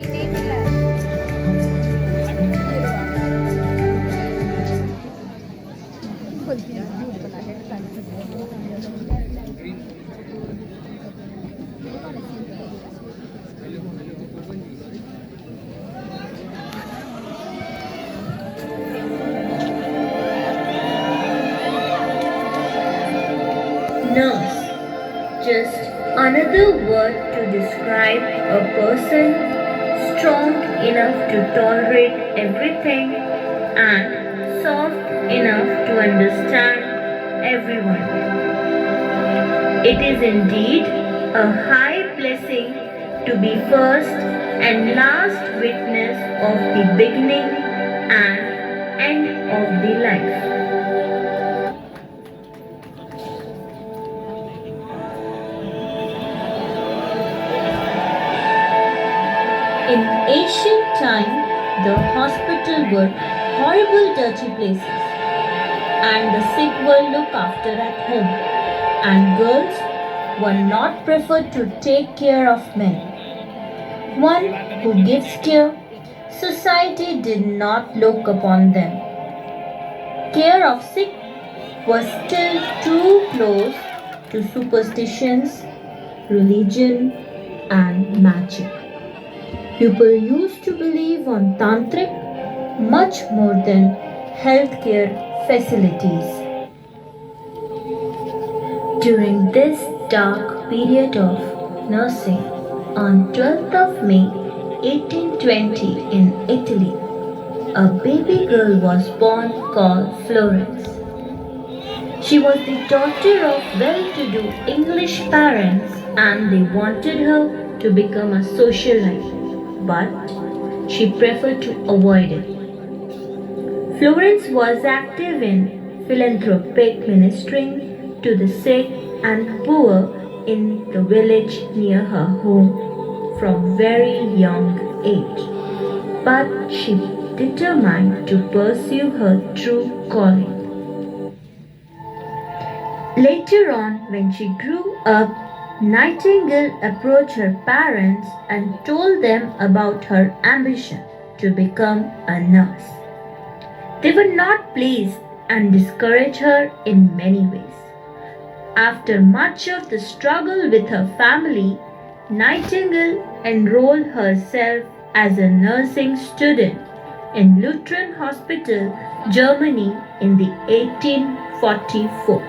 Nurse, just another word to describe a person strong enough to tolerate everything and soft enough to understand everyone. It is indeed a high blessing to be first and last witness of the beginning and end of the life. In ancient time, the hospital were horrible dirty places, and the sick were looked after at home, and girls were not preferred to take care of men. One who gives care, society did not look upon them. Care of sick was still too close to superstitions, religion, and magic. People used to believe on tantric much more than healthcare facilities. During this dark period of nursing, on 12th of May 1820 in Italy, a baby girl was born called Florence. She was the daughter of well-to-do English parents and they wanted her to become a socialite, but she preferred to avoid it. Florence was active in philanthropic ministering to the sick and poor in the village near her home from very young age, but she determined to pursue her true calling. Later on, when she grew up, Nightingale approached her parents and told them about her ambition to become a nurse. They were not pleased and discouraged her in many ways. After much of the struggle with her family, Nightingale enrolled herself as a nursing student in Lutheran Hospital, Germany in the 1844.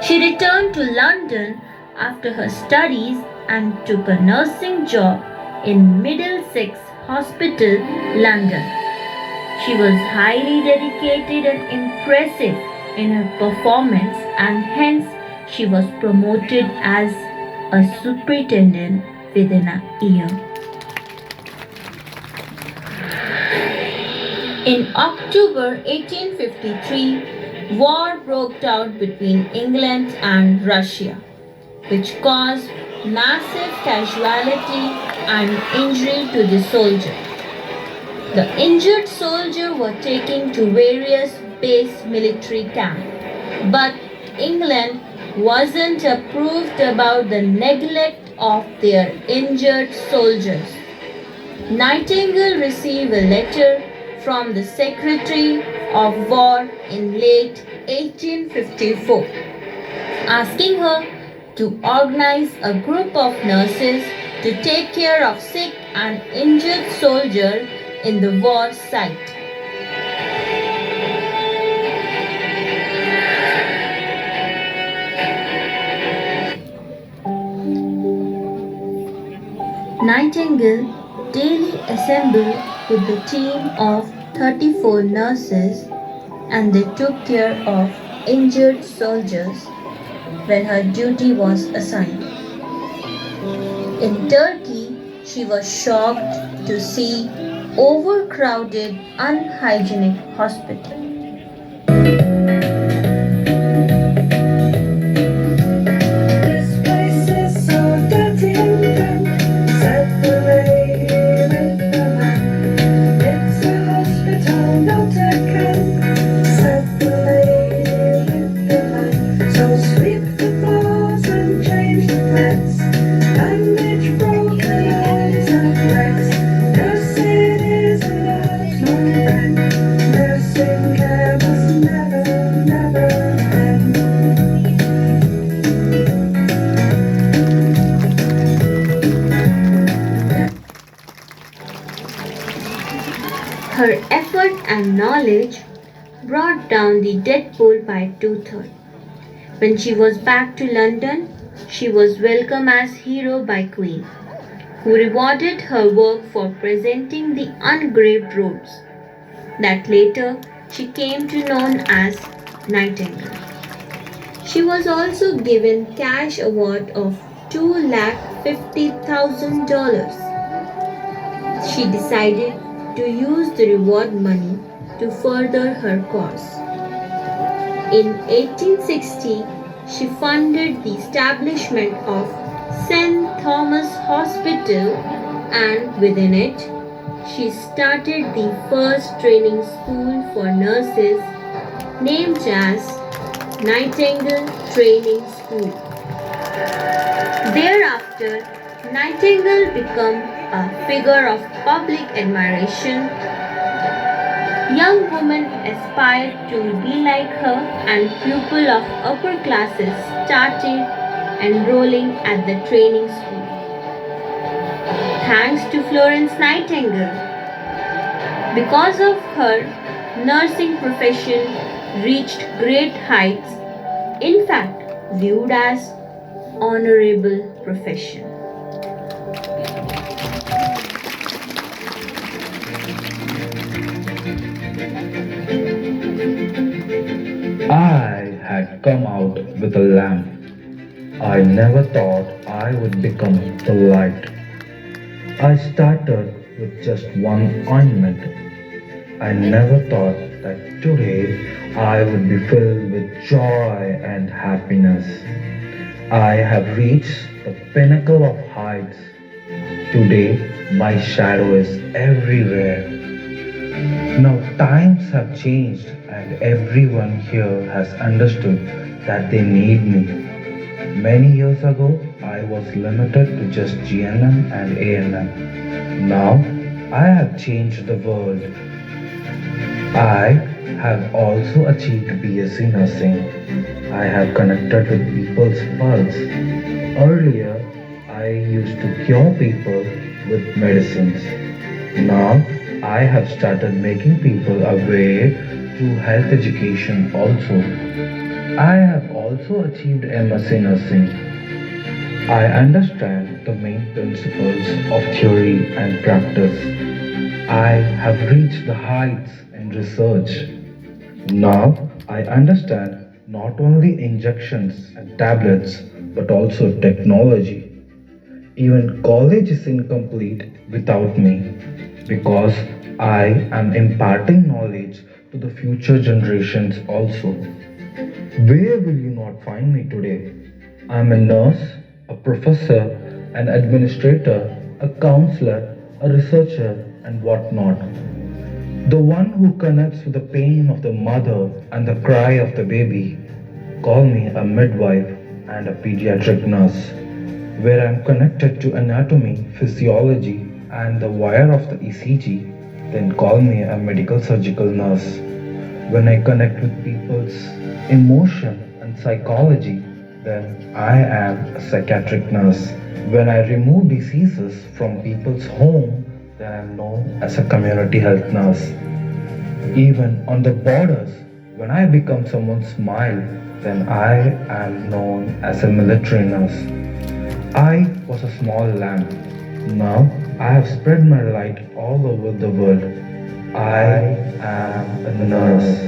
She returned to London after her studies and took a nursing job in Middlesex Hospital, London. She was highly dedicated and impressive in her performance and hence she was promoted as a superintendent within a year. In October 1853, war broke out between England and Russia, which caused massive casualty and injury to the soldier. The injured soldiers were taken to various base military camps, but England wasn't approved about the neglect of their injured soldiers. Nightingale received a letter from the Secretary of War in late 1854 asking her to organize a group of nurses to take care of sick and injured soldiers in the war site. Nightingale daily assembled with the team of 34 nurses and they took care of injured soldiers when her duty was assigned. In Turkey, she was shocked to see overcrowded, unhygienic hospitals. This place is so dirty and damp, said the lady with the lamp. It's a hospital, not a camp, said the lady with the lamp. So sweep the floors and change the beds, bandage broken eyes and legs. Her effort and knowledge brought down the death toll by two-thirds. When she was back to London, she was welcomed as hero by Queen, who rewarded her work for presenting the ungraved robes that later she came to known as Nightingale. She was also given cash award of $250,000. She decided to use the reward money to further her cause. In 1860, she funded the establishment of St. Thomas Hospital, and within it, she started the first training school for nurses named as Nightingale Training School. Thereafter, Nightingale became a figure of public admiration. Young women aspired to be like her, and pupils of upper classes started enrolling at the training school. Thanks to Florence Nightingale, because of her, nursing profession reached great heights, in fact viewed as honorable profession. I had come out with a lamp. I never thought I would become the light. I started with just one ointment. I never thought that today I would be filled with joy and happiness. I have reached the pinnacle of heights. Today my shadow is everywhere. Now times have changed and everyone here has understood that they need me. Many years ago, I was limited to just GNM and ANM. Now, I have changed the world. I have also achieved BSc nursing. I have connected with people's pulse. Earlier, I used to cure people with medicines. Now, I have started making people aware through health education also. I have also achieved MSc Nursing. I understand the main principles of theory and practice. I have reached the heights in research. Now I understand not only injections and tablets but also technology. Even college is incomplete without me because I am imparting knowledge to the future generations also. Where will you not find me today? I'm a nurse, a professor, an administrator, a counselor, a researcher, and whatnot. The one who connects with the pain of the mother and the cry of the baby. Call me a midwife and a pediatric nurse, where I'm connected to anatomy, physiology, and the wire of the ECG. Then call me a medical surgical nurse. When I connect with people's emotion and psychology, then I am a psychiatric nurse. When I remove diseases from people's home, then I'm known as a community health nurse. Even on the borders, when I become someone's smile, then I am known as a military nurse. I was a small lamp. Now I have spread my light all over the world. I am a nurse.